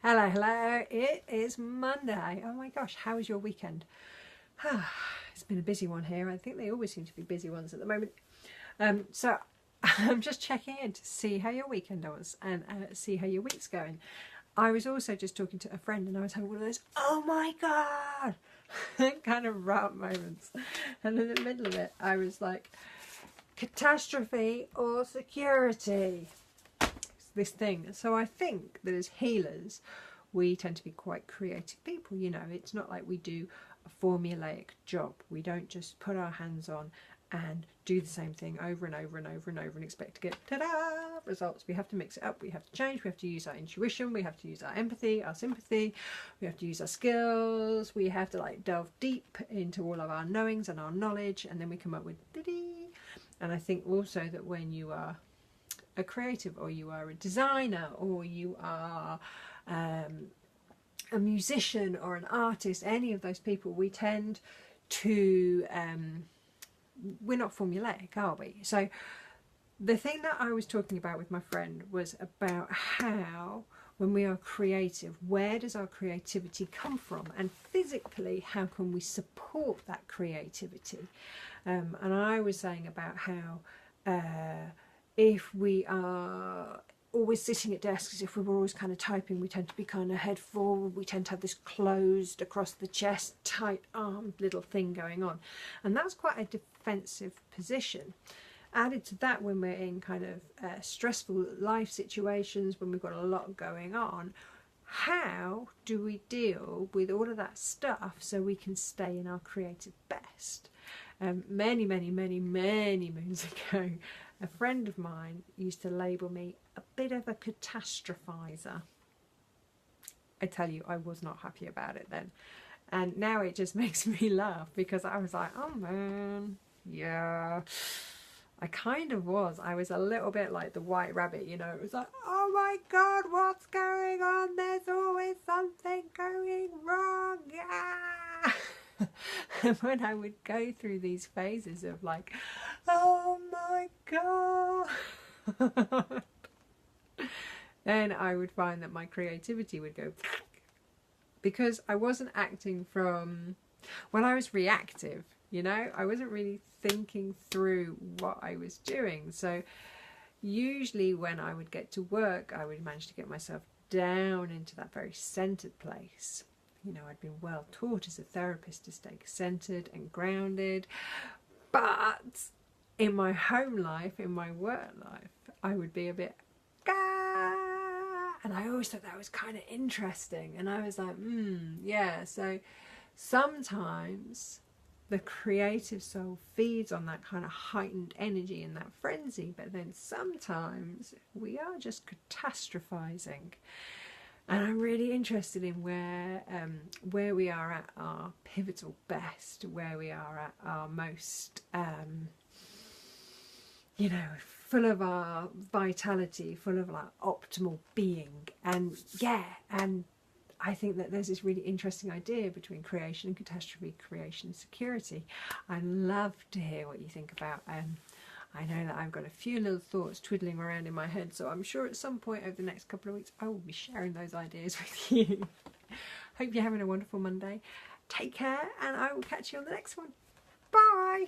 Hello, hello. It is Monday. Oh my gosh, how was your weekend? It's been a busy one here. I think they always seem to be busy ones at the moment. So I'm just checking in to see how your weekend was and see how your week's going. I was also just talking to a friend and I was having one of those, oh my God, kind of route moments. And in the middle of it, I was like, catastrophe or security? This thing. So I think that as healers we tend to be quite creative people. You know, it's not like we do a formulaic job. We don't just put our hands on and do the same thing over and over and over and over and expect to get ta-da results. We have to mix it up, we have to change, we have to use our intuition, we have to use our empathy, our sympathy, we have to use our skills, we have to like delve deep into all of our knowings and our knowledge, and then we come up with dee. And I think also that when you are a creative, or you are a designer, or you are a musician or an artist, any of those people, we tend to we're not formulaic, are we? So the thing that I was talking about with my friend was about how when we are creative, where does our creativity come from, and physically how can we support that creativity. And I was saying about how if we are always sitting at desks, if we're always kind of typing, we tend to be kind of head forward, we tend to have this closed across the chest, tight armed little thing going on. And that's quite a defensive position. Added to that, when we're in kind of stressful life situations, when we've got a lot going on, how do we deal with all of that stuff so we can stay in our creative best? Many moons ago, a friend of mine used to label me a bit of a catastrophizer. I tell you, I was not happy about it then. And now it just makes me laugh, because I was like, oh man, yeah, I kind of was. I was a little bit like the white rabbit, you know. It was like, oh my God, what's going on? There's always something going wrong. Yeah. And when I would go through these phases of like, oh my God, then I would find that my creativity would go, because I wasn't acting from, well, I was reactive, you know, I wasn't really thinking through what I was doing. So usually when I would get to work, I would manage to get myself down into that very centered place. You know, I'd been well taught as a therapist to stay centered and grounded, but in my home life, in my work life, I would be a bit and I always thought that was kind of interesting, and I was like, yeah. So sometimes the creative soul feeds on that kind of heightened energy and that frenzy, but then sometimes we are just catastrophizing. And I'm really interested in where we are at our pivotal best, where we are at our most, you know, full of our vitality, full of our optimal being. And yeah, and I think that there's this really interesting idea between creation and catastrophe, creation and security. I'd love to hear what you think about. I know that I've got a few little thoughts twiddling around in my head, so I'm sure at some point over the next couple of weeks I will be sharing those ideas with you. Hope you're having a wonderful Monday. Take care, and I will catch you on the next one. Bye!